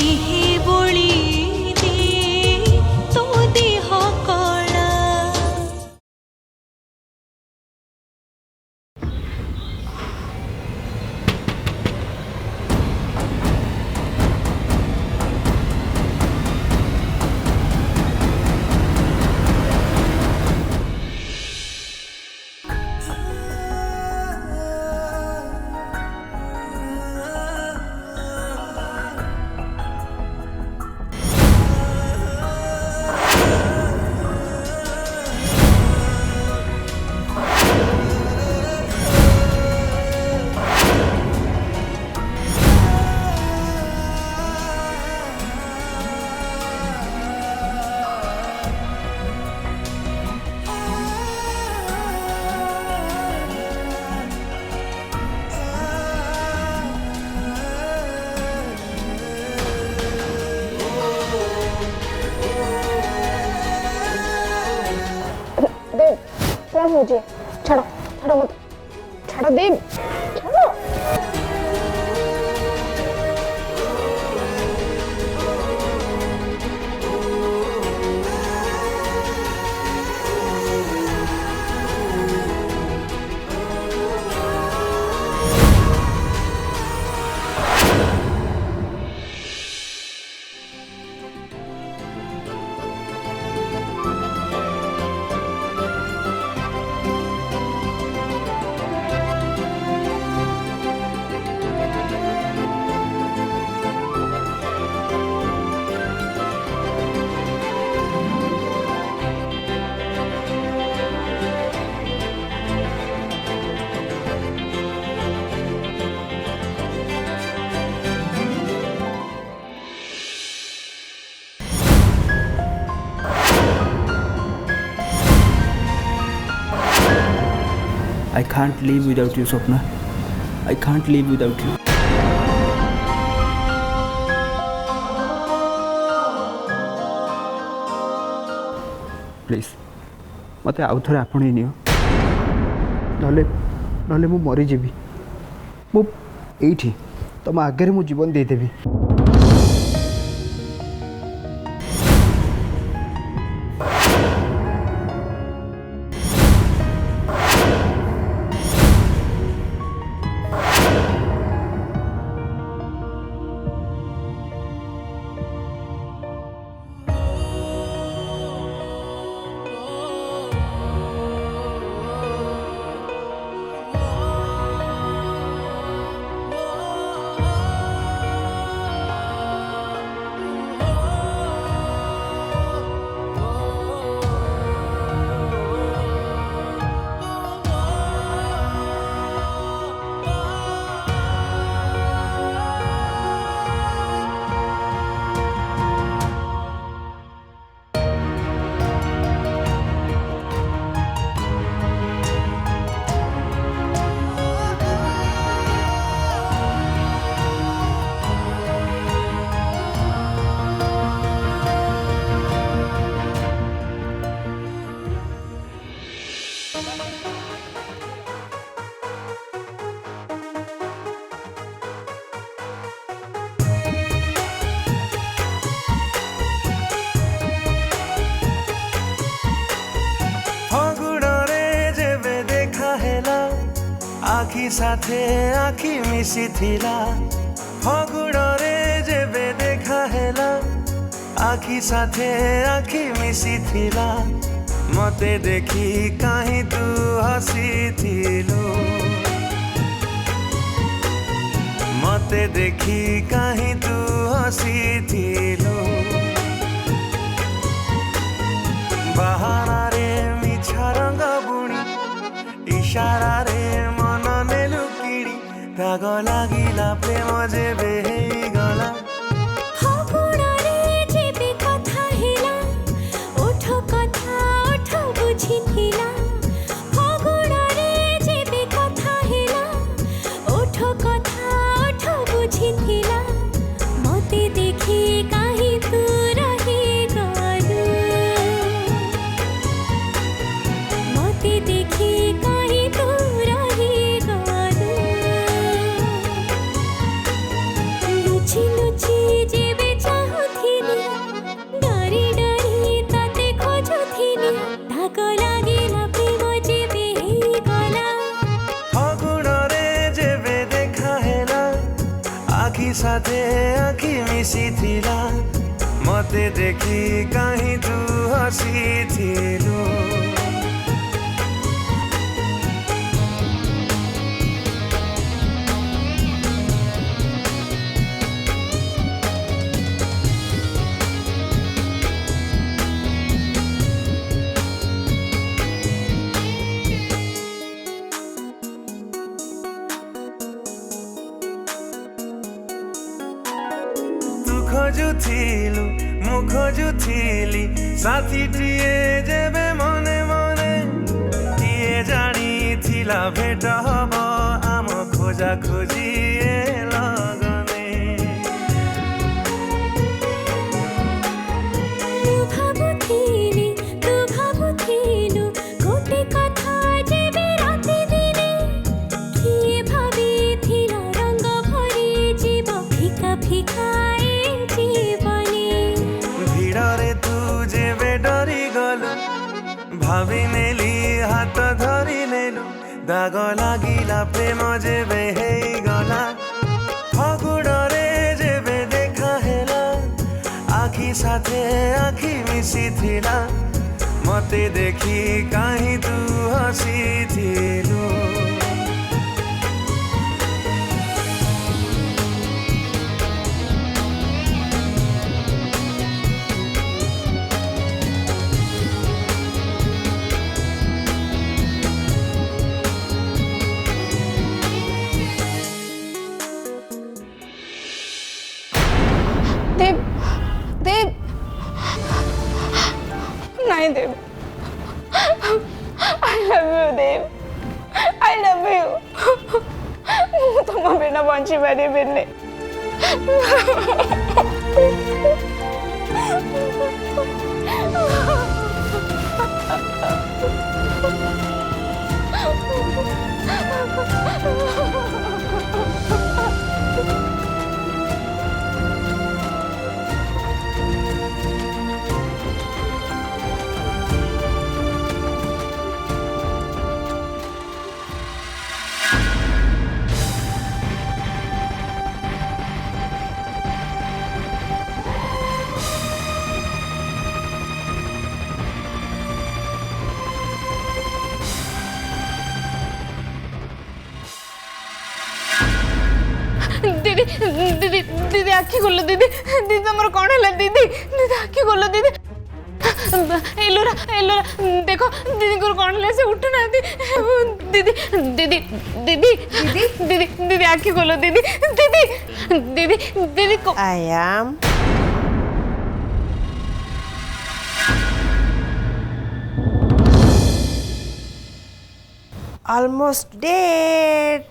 दिहे बोली दे तो देह कला। क्या मुझे छड़ो छड़ो मत छड़ो देव छड़ो। I can't live without you, Swapna. I can't live without you. Please, मते आउ थरे आपणे नियो नले नले मु मरी जीवी मु एठी तम आगे मु जीवन दे देबी। आखि साथे आखि मिसी थिला फगुड़े जेबे देखा हेला आखि साथे आखि मिसी थिला मते देखी कहीं तू हसी थिलु मते देखी कहीं तू हसी थिलु बहाना रे मिछा रंग बुणी इशारा रे मन नेलु किड़ी राग लागिला प्रेम जेबे गला साथे आखि मिसी थिला मते देखि कहीं तू हसी थिलु खोजुथिलु मु खोजुथिली साथीटिए जेबे मने मने किए जानी थिला भेट हब आम खोजा खोजी लगने भाबुथिली तू भाबुथिलु गोटे कथा जेबे राति दिने किए भाबिथिला रंग भरी जीव फिका फिका भावी नेली हाथ धरी नेलु दाग लागिला प्रेम जेबे हेई गला फगुड़रे जेबे देखा हेला आखि साथे आखि मिसी थिला मते देखि कहीं तू हसी थिलु देव देव नहीं Dev I love you Dev I love you मु तुम बिना बंची पारिबिनी दीदी दीदी दीदी आखि खोलो दीदी दीदी तुम कौन है दीदी दीदी आखि खोलो दीदी एलोरा एलोरा देखो दीदी को कौन है से उठना दीदी दीदी दीदी दीदी दीदी दीदी आखि खोलो दीदी दीदी दीदी दीदी को आई एम almost dead.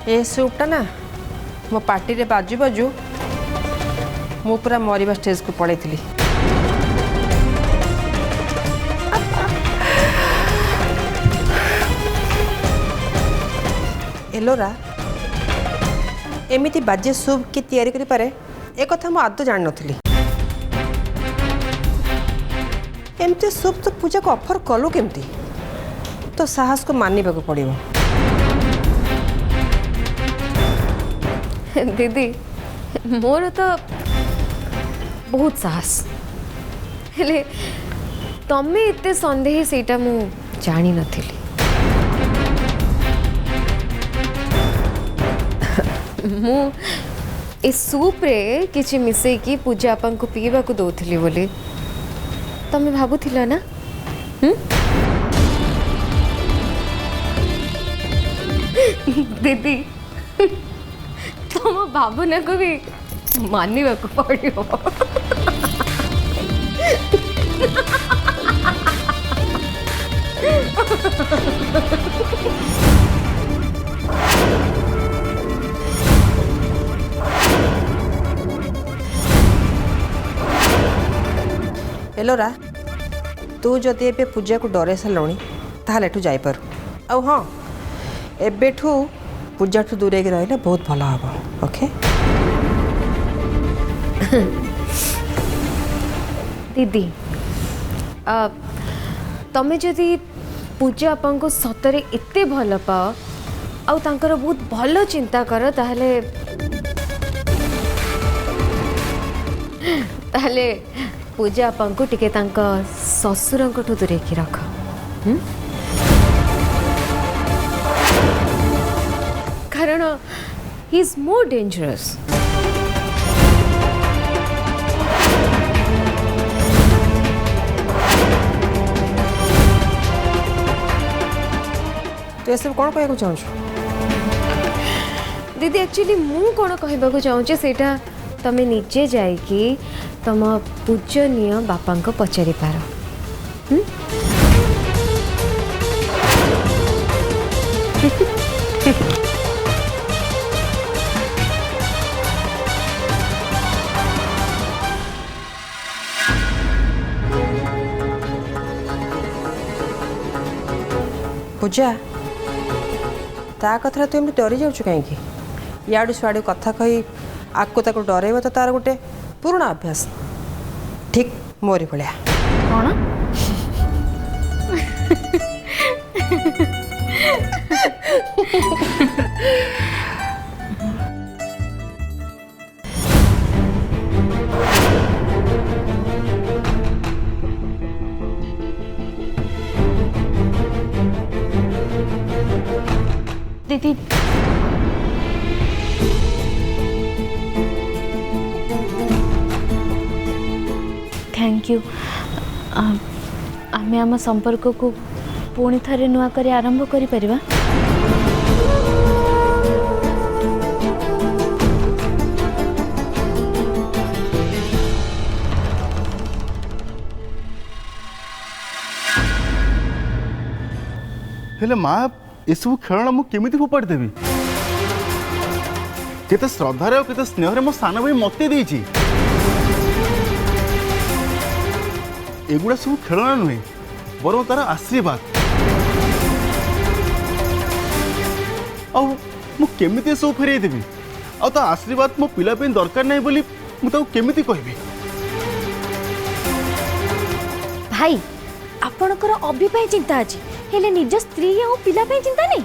ये सूपटा ना मो पार्टी रे बाजू बाजू मु पूरा मरिबा स्टेज को पड़े थी। एलोरा एमिति बाजे सूप की तैयारी करि पारे ए कथा मु आदौ जान नथली। एमती सूप तो पूजा को ऑफर कलु केमती तो साहस को मानिबा को पड़िबो। दीदी मोर तो बहुत साहस हेले तमे इते संदेह सेटा मु जानी नथिली। मु इस सूप रे किछि मिसे की पूजा आपन को पीबा को दोथली बोली तमे भाबुथिला ना दीदी तुम भावना को भी मानवा को पड़ो। एलोरा तू जदि एबे पूजा को डरे सारे ताहले एठू जाई पारू आ हाँ एबेठू पूजा ठू दूरे रही बहुत भल हम। ओके दीदी तमें जदि पूजा आपन को सतरे एते भल पाओ आउ तांकर बहुत भल चिंता कर ताहले पूजा आपन को टिके तांका ससुर को दूरे की रख कारण ही इज मोर डेंजरस। तो ये सब कौन कहू चाहूँ दीदी एक्चुअली मु कौन कहबा चाहूँचे सेटा तमें निजे जाइकी तम पूजनीय बापा को पचारि पार। पूजा ता कथा तू एमती डरी जाऊँ कहीं याड़ू स्वाड़ू कथा कही आको ताको डरैब तो तार गोटे पुराना अभ्यास ठीक मोरी भाया कौन दीदी थैंक यू आमे आम संपर्क को पुणी थरे नुआ करे आरंभ करि परिबा। हेले माँ एसबू खेलना मुझे केमी फोपाड़ी देवी केते श्रद्धार केते स्नेह मो सान भाई मत देती एगुड़ा सब खेलना नुहे बर तार आशीर्वाद आमती सब फेर देवी आशीर्वाद मो पिला दरकार नहीं बोली मुझे कहबी भाई आपणकर अभी पाई चिंता अछि हेले निज स्त्री आ पिला पाई चिंता नहीं।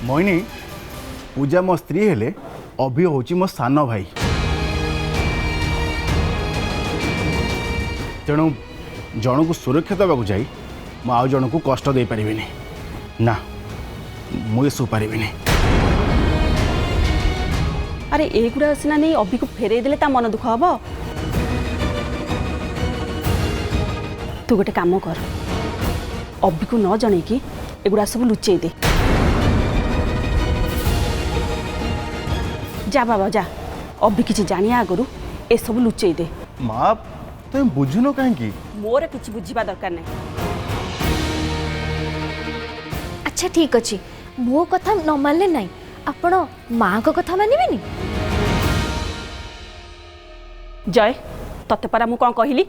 मोहिनी पूजा मो स्त्री हेले अभी होची मो सान भाई तेणु जन को सुरक्षा देवाक जाई मु आउ जन को कष्ट दे पारिबिनी ना मुझे सो पारिबिनी। अरे एगुड़ा सीना नहीं अभी को फेरे देले ता मन दुख हम तू गोटे काम कर अभी को न जन कि एगुड़ा सब लुचेई दे जा बाबा जा अभी किसी जानिया आगु ए सब लुचेई दे। माँ तुम बुझुन कहीं मोर किसी बुझा दरकार नहीं। अच्छा ठीक अच्छे मो कथा न मानले नहीं आपण माँ को कथा मानिबेनी। जय तते परा मु कौन कहली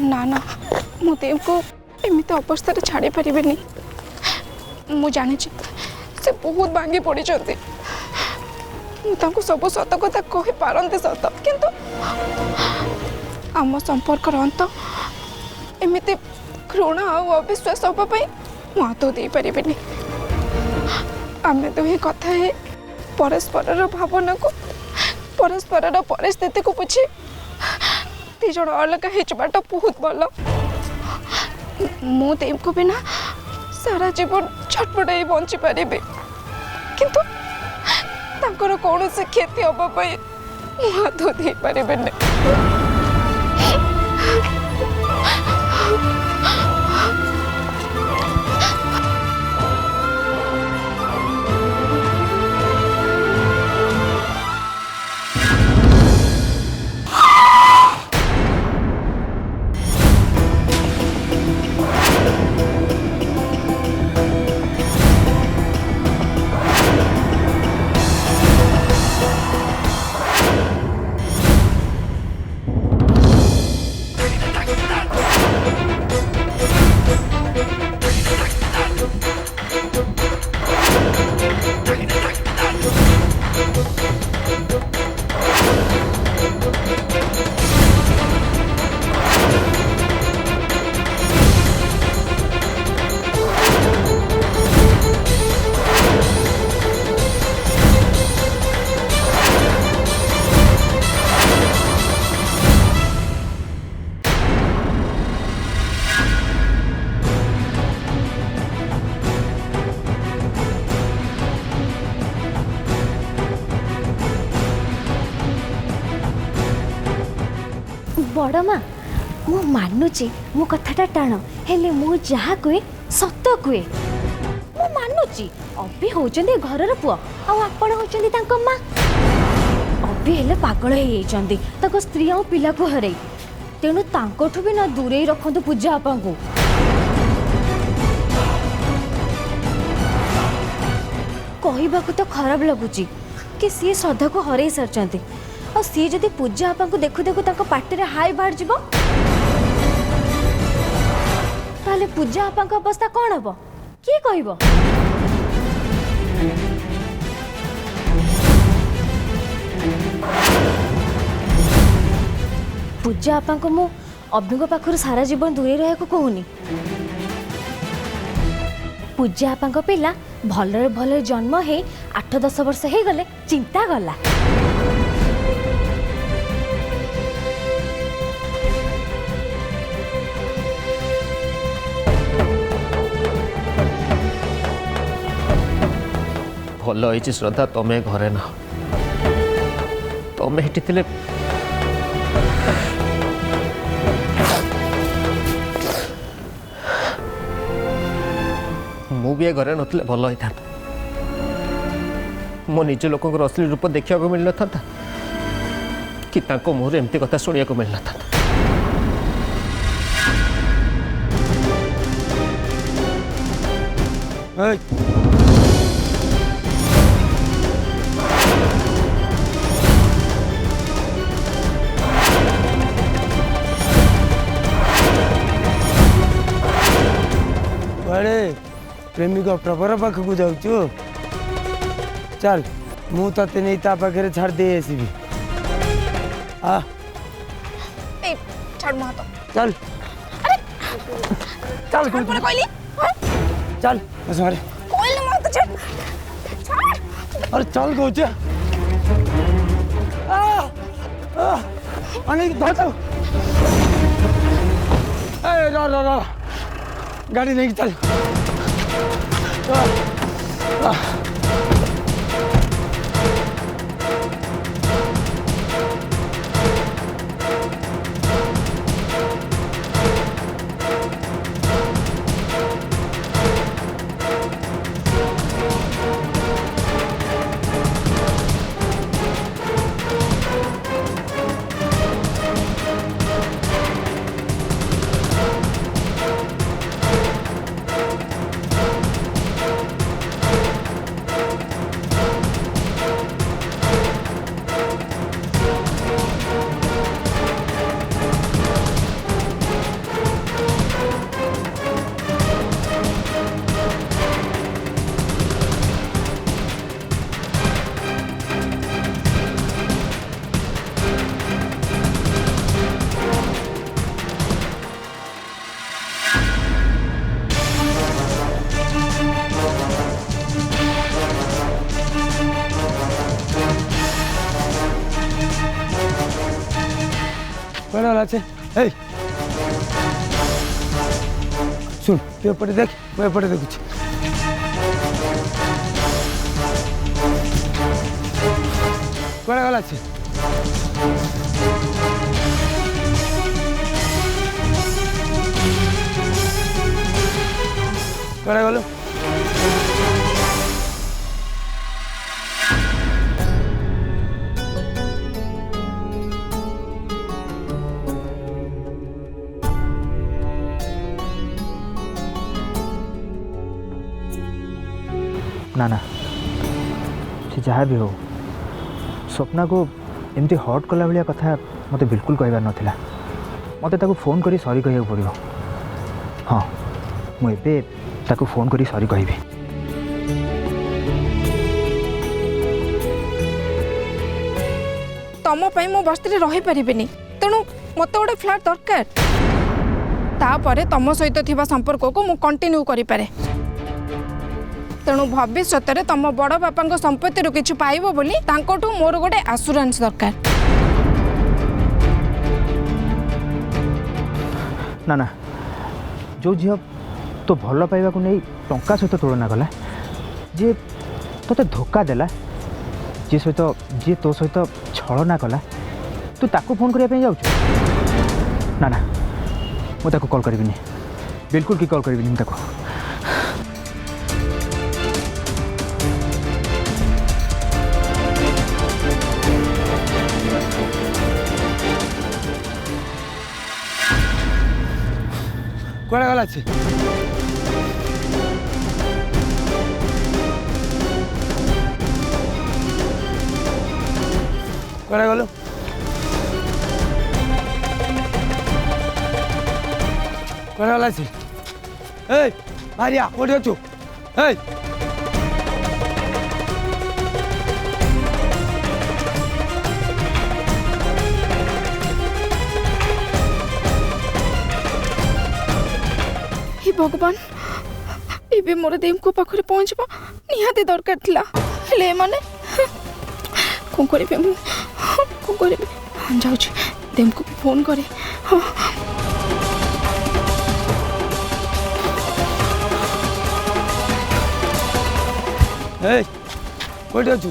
ना ना मु देव को एमती अवस्था छाड़ी पारे मु जानी से बहुत भांगी पड़ी सब सत कथा कही पारती सत किंतु आम संपर्क अंत एमती घृणा और अविश्वास हाँपाई मु हाथ दे पारे आम दुहे कथा है परस्पर भावना को परस्पर परिस्थिति को बुझी दिज अलग होटा बहुत भल मु देव को बिना सारा जीवन छटपटाई बंची पारे किंतु ତାଙ୍କର କୌଣସି କ୍ଷତି ହେବା ପାଇଁ ମୁଁ ହାତ ଦେଇପାରିବିନି। बड़ माँ मु मानुची मो कथाटा टाण हेले मु जहा कहे सत कहे मु मानुची अभी होचंदी घरर पुआ आ आपण होचंदी तांको माँ अभी हेले पागल हे जाइछंदी ताको स्त्री आ पिला को हरै तेणु तांकोठु भी ना दूरे रखंतु पूजा आपा को कहबाकू तो खराब लगुची कि सी श्रद्धा को हरै सारचंती और सी जदि पूजा आपा को देखु देखु ताको पाटी रे हाई बाहर जीवो ताले पूजा आपा को अवस्था कौन हबो की कहबो पूजा आपा को मु अभिको पाखर सारा जीवन दूरे रहा को कहूनी पूजा आपा को पिला भलरे भलरे जन्म हे 8-10 वर्ष हे गले चिंता गला भल होइछि श्रद्धा तमे घरे ना तमे हेटी थिले मु भी घरे नथिले भल होइथा मो निज लोक असली रूप देखा मिल न था कि तांको मुहर एमती कथा शुणा को मिल न था प्रेमिक प्रभर पाखक जाऊँ चल मु ते नहीं ता पाखे छाड़ दे आसबि आ छाड़ मो हाथ चल चल कहली चल सारे कहली मो हाथ छाड़ अरे चल कहूँ गाड़ी नहीं चल हे सुन तू एपटे देख मैं एपटे देखुची କୁଆଡ଼େ ଗଲା ସେ? କୁଆଡ଼େ ଗଲୁ? ना ना से जहाँ भी हो स्वप्ना को एमती हर्ट कला भाया कथा मत बिल्कुल कहबार नाला मत फोन करी सॉरी कह पड़ो। हाँ मुझे ताको फोन करी सॉरी कहबी। तुम पाई मो बस्ती रही पारिनी तेणु मत गोटे फ्लैट दरकार तापर तुम सहित थिबा संपर्क को मु कंटिन्यू करि पारे। तेणु भविष्य में तुम बड़ बापा संपत्ति किसी पाइब बोली तांकोठू मोर गोटे आश्योरेंस दरकार। ना ना जो झील तो भल पाइबा को नहीं टंका सहित तुलना कला जी तोते धोखा देला जी सहित जी तो सहित छलना कला तू ताको फोन करने जाऊँ? ना ना मुझे कॉल करी बिल्कुल कि कॉल करी ताको। କୁଆଡ଼େ ଗଲା ସେ? କୁଆଡ଼େ ଗଲୁ? କୁଆଡ଼େ ଗଲା ସେ? ଏଇ ମାରିଆ କୋଉଠି ଅଛୁ? ଏଇ भगवान ये मोर देम को पाखरे पहुँचबा निहाती दरकार थिला हेले माने कौन करिबे मु कौन करिबे जाऊ देम को फोन करे। ए कोठी अछु?